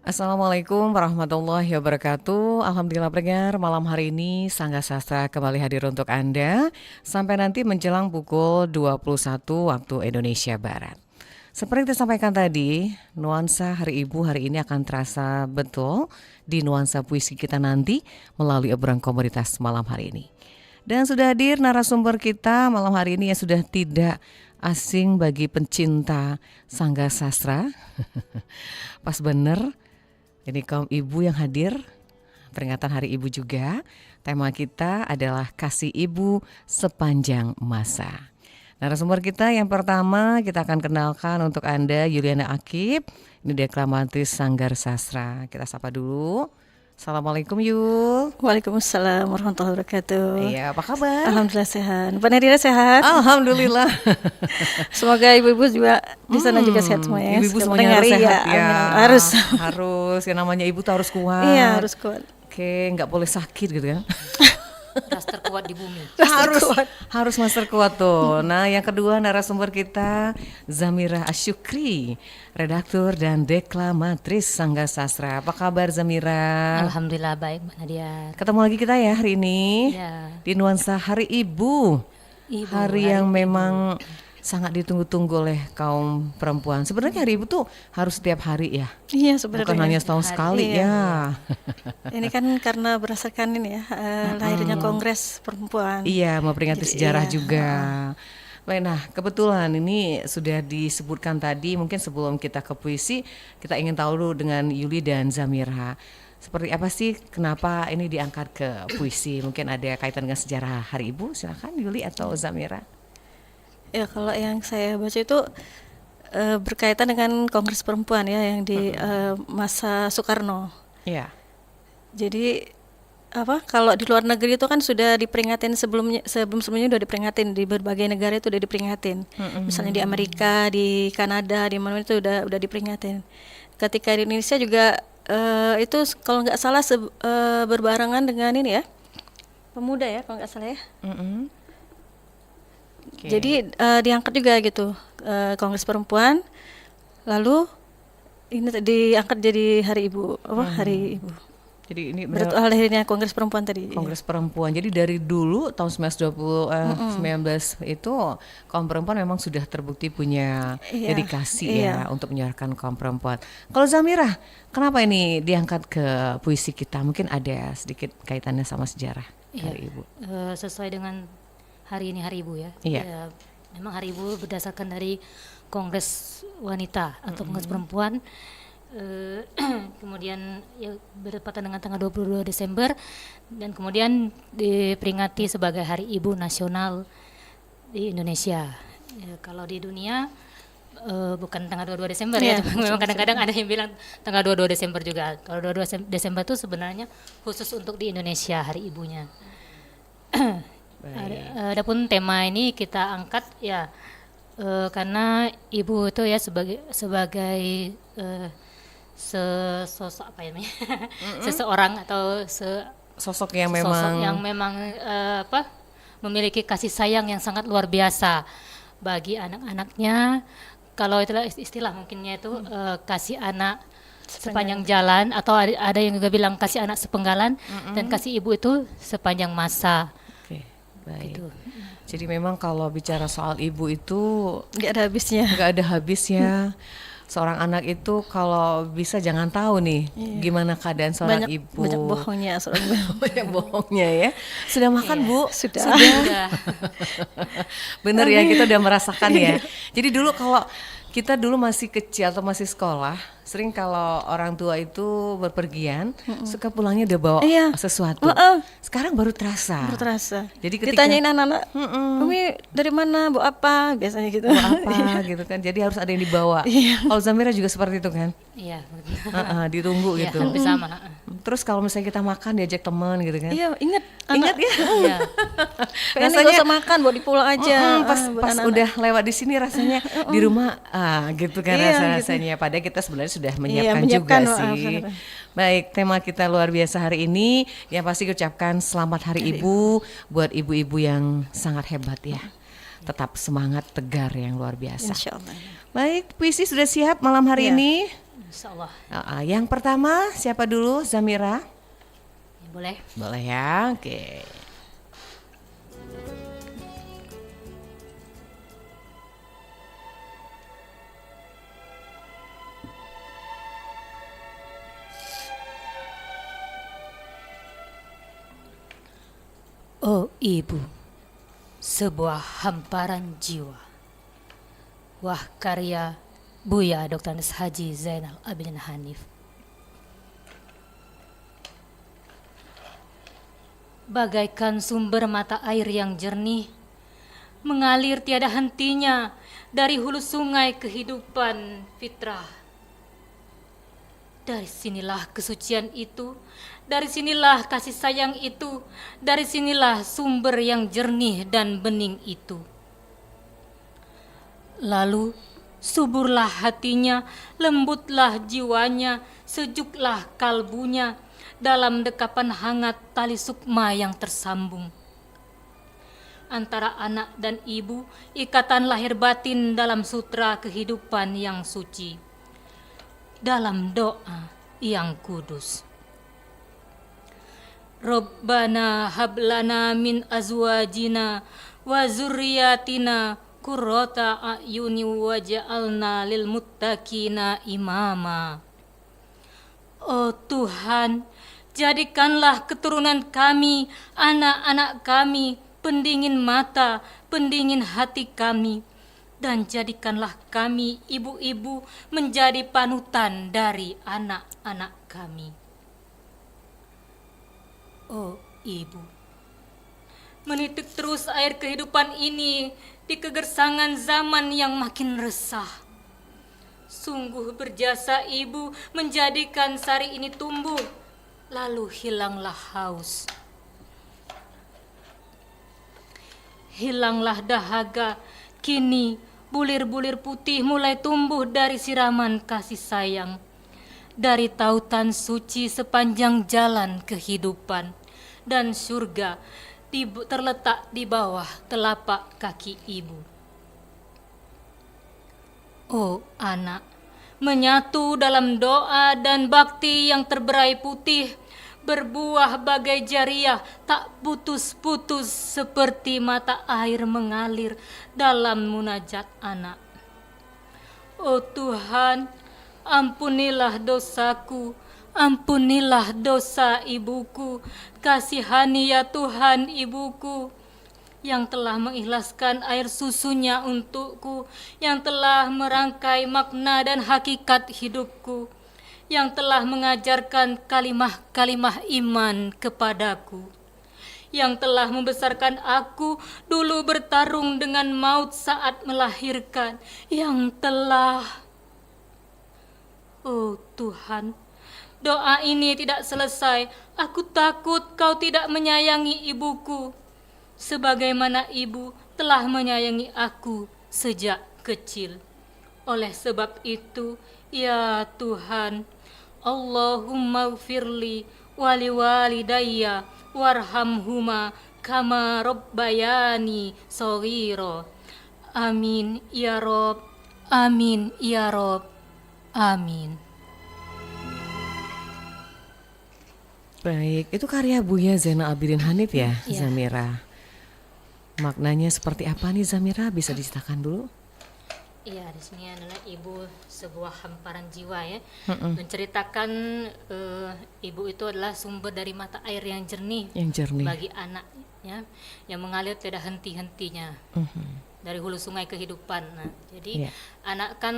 Assalamualaikum warahmatullahi wabarakatuh. Alhamdulillah pendengar, malam hari ini Sangga Sastra kembali hadir untuk Anda sampai nanti menjelang pukul 21 waktu Indonesia Barat. Seperti disampaikan tadi, nuansa Hari Ibu hari ini akan terasa betul di nuansa puisi kita nanti melalui obrolan komunitas malam hari ini. Dan sudah hadir narasumber kita malam hari ini yang sudah tidak asing bagi pencinta Sangga Sastra. Pas bener. Ini kaum ibu yang hadir, peringatan Hari Ibu juga. Tema kita adalah kasih ibu sepanjang masa. Narasumber kita yang pertama kita akan kenalkan untuk Anda, Yuliana Akib. Ini deklamatis Sanggar Sastra. Kita sapa dulu. Assalamualaikum Yul. Waalaikumsalam warahmatullahi wabarakatuh. Iya, apa kabar? Alhamdulillah sehat. Mbak Nadira sehat? Alhamdulillah. Semoga ibu-ibu juga di sana juga sehat semuanya. Ibu-ibu semuanya harus sehat ya. Harus. Harus. Yang namanya ibu tuh harus kuat. Iya, harus kuat. Oke, nggak boleh sakit gitu kan. Ras terkuat di bumi. Harus master kuat tuh. Nah, yang kedua narasumber kita Zamira Asyukri, redaktur dan deklamatris Sangga Sastra. Apa kabar Zamira? Alhamdulillah baik Mbak Nadia. Ketemu lagi kita ya hari ini Ya. di nuansa Hari Ibu. Hari yang memang sangat ditunggu-tunggu oleh kaum perempuan. Sebenarnya Hari Ibu tuh harus setiap hari ya. Iya sebenarnya. Bukan hanya setahun sekali iya. ya. Ini kan karena berdasarkan ini ya lahirnya Kongres Perempuan. Iya, memperingati Jadi, sejarah iya. juga. Baik, nah kebetulan ini sudah disebutkan tadi, mungkin sebelum kita ke puisi, kita ingin tahu dulu dengan Yuli dan Zamira. Seperti apa sih, kenapa ini diangkat ke puisi? Mungkin ada kaitan dengan sejarah Hari Ibu, silakan Yuli atau Zamira. Ya kalau yang saya baca itu berkaitan dengan Kongres Perempuan ya yang di masa Soekarno. Iya. Jadi kalau di luar negeri itu kan sudah diperingatin sebelumnya udah diperingatin di berbagai negara itu udah diperingatin. Misalnya di Amerika, di Kanada, di mana itu udah diperingatin. Ketika di Indonesia juga itu kalau nggak salah berbarengan dengan ini ya pemuda ya kalau nggak salah ya. Okay. Jadi diangkat juga gitu Kongres Perempuan, lalu ini diangkat jadi Hari Ibu, Hari Ibu. Jadi ini Akhirnya Kongres Perempuan tadi. Kongres Perempuan. Jadi dari dulu tahun 19 itu kaum perempuan memang sudah terbukti punya dedikasi ya untuk menyuarakan kaum perempuan. Kalau Zamira, kenapa ini diangkat ke puisi kita? Mungkin ada sedikit kaitannya sama sejarah Hari Ibu. Sesuai dengan hari ini Hari Ibu ya. Iya. Ya, memang Hari Ibu berdasarkan dari Kongres Wanita atau Kongres Perempuan. Kemudian ya, bertepatan dengan tanggal 22 Desember dan kemudian diperingati sebagai Hari Ibu Nasional di Indonesia. Ya, kalau di dunia bukan tanggal 22 Desember ya, memang kadang-kadang ada yang bilang tanggal 22 Desember juga. Kalau 22 Desember itu sebenarnya khusus untuk di Indonesia Hari Ibunya. Adapun tema ini kita angkat ya karena ibu itu ya sebagai sosok apa ya namanya seseorang atau sosok yang memang memiliki kasih sayang yang sangat luar biasa bagi anak-anaknya. Kalau itulah istilah mungkinnya itu kasih anak sepanjang jalan atau ada yang juga bilang kasih anak sepenggalan dan kasih ibu itu sepanjang masa. Oke, baik. Gitu. Jadi memang kalau bicara soal ibu itu nggak ada habisnya. Nggak ada habisnya. Seorang anak itu kalau bisa jangan tahu nih gimana keadaan seorang ibu. Banyak bohongnya seorang ibu. Banyak bohongnya ya. Sudah makan Bu? Sudah. Bener ya, kita udah merasakan ya. Jadi dulu kalau kita dulu masih kecil atau masih sekolah, sering kalau orang tua itu berpergian, suka pulangnya udah bawa sesuatu. Sekarang baru terasa. Jadi ketika ditanyain anak-anak, Umi dari mana, bawa apa, biasanya gitu. Bawa apa gitu kan. Jadi harus ada yang dibawa. Kalau Zamira juga seperti itu kan? Iya. Ditunggu gitu. Hampir sama. Terus kalau misalnya kita makan diajak teman gitu kan? Iya, ingat ya. Iya. Rasanya gak usah makan, bawa di pulau aja. Pas udah lewat di sini rasanya di rumah gitu kan rasanya. Gitu. Padahal kita sebenarnya sudah menyiapkan juga sih. Baik, tema kita luar biasa hari ini. Yang pasti ucapkan selamat Hari Ibu buat ibu-ibu yang sangat hebat ya. Tetap semangat tegar yang luar biasa. Insyaallah. Baik, puisi sudah siap malam hari ini. Insya Allah. Yang pertama siapa dulu, Zamira? Ya, boleh. Boleh ya, oke. Oh ibu, sebuah hamparan jiwa. Wah karya Buya Dr. Andes Haji Zainal Abidin Hanif. Bagaikan sumber mata air yang jernih, mengalir tiada hentinya dari hulu sungai kehidupan fitrah. Dari sinilah kesucian itu, dari sinilah kasih sayang itu, dari sinilah sumber yang jernih dan bening itu. Lalu suburlah hatinya, lembutlah jiwanya, sejuklah kalbunya dalam dekapan hangat tali sukma yang tersambung. Antara anak dan ibu, ikatan lahir batin dalam sutra kehidupan yang suci. Dalam doa yang kudus. Rabbana hablana min azwajina wa zurriyatina qurrata a'yuni waj'alna lil muttaqina imama. Oh Tuhan, jadikanlah keturunan kami, anak-anak kami, pendingin mata, pendingin hati kami. Dan jadikanlah kami, ibu-ibu, menjadi panutan dari anak-anak kami. Oh ibu, menitik terus air kehidupan ini di kegersangan zaman yang makin resah. Sungguh berjasa ibu menjadikan sari ini tumbuh, lalu hilanglah haus. Hilanglah dahaga, kini bulir-bulir putih mulai tumbuh dari siraman kasih sayang, dari tautan suci sepanjang jalan kehidupan, dan surga terletak di bawah telapak kaki ibu. Oh anak, menyatu dalam doa dan bakti yang terberai putih, berbuah bagai jariah tak putus-putus seperti mata air mengalir dalam munajat anak. Oh Tuhan, ampunilah dosaku, ampunilah dosa ibuku, kasihani ya Tuhan ibuku, yang telah mengikhlaskan air susunya untukku, yang telah merangkai makna dan hakikat hidupku, yang telah mengajarkan kalimah-kalimah iman kepadaku, yang telah membesarkan aku dulu bertarung dengan maut saat melahirkan, yang telah... Oh Tuhan, doa ini tidak selesai. Aku takut kau tidak menyayangi ibuku, sebagaimana ibu telah menyayangi aku sejak kecil. Oleh sebab itu, ya Tuhan, Allahumma gfirli wali walidayya warhamhuma kama rabbayani shaghira. Amin ya Rob, amin ya Rob, amin. Baik, itu karya Buya Zainal Abidin Hanif ya, Iya. Zamira. Maknanya seperti apa nih Zamira? Bisa diceritakan dulu? Iya, di sini adalah ibu sebuah hamparan jiwa ya. Menceritakan ibu itu adalah sumber dari mata air yang jernih Yang jernih. bagi anak ya, yang mengalir tiada henti-hentinya dari hulu sungai kehidupan. Nah, jadi Iya. anak kan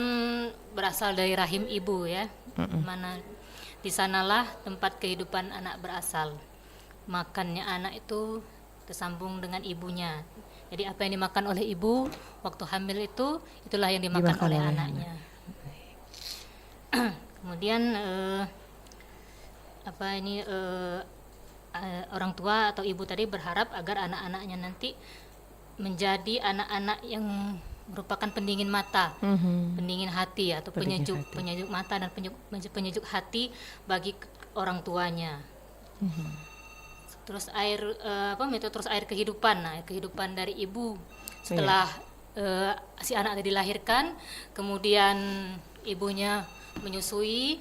berasal dari rahim ibu ya, mana di sanalah tempat kehidupan anak berasal. Makannya anak itu tersambung dengan ibunya. Jadi apa yang dimakan oleh ibu waktu hamil itu, itulah yang dimakan oleh anaknya. Kemudian orang tua atau ibu tadi berharap agar anak-anaknya nanti menjadi anak-anak yang merupakan pendingin mata, pendingin hati atau Pendingin penyejuk mata dan penyejuk hati bagi orang tuanya. Terus terus air kehidupan. Nah, kehidupan dari ibu setelah si anak tadi dilahirkan, kemudian ibunya menyusui.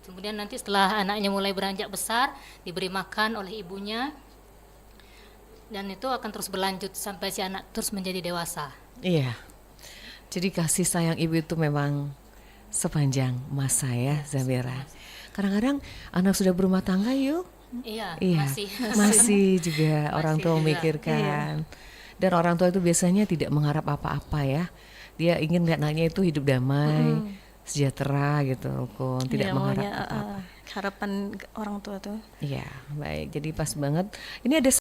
Kemudian nanti setelah anaknya mulai beranjak besar, diberi makan oleh ibunya, dan itu akan terus berlanjut sampai si anak terus menjadi dewasa. Iya. Jadi kasih sayang ibu itu memang sepanjang masa ya, Zamira. Kadang-kadang anak sudah berumah tangga yuk. Iya, Iya, masih juga orang tua juga. memikirkan. Dan orang tua itu biasanya tidak mengharap apa-apa ya. Dia ingin anaknya itu hidup damai, sejahtera gitu, rukun, tidak Iya, mengharap maunya apa-apa. harapan orang tua tuh. Iya, baik. Jadi pas banget. Ini ada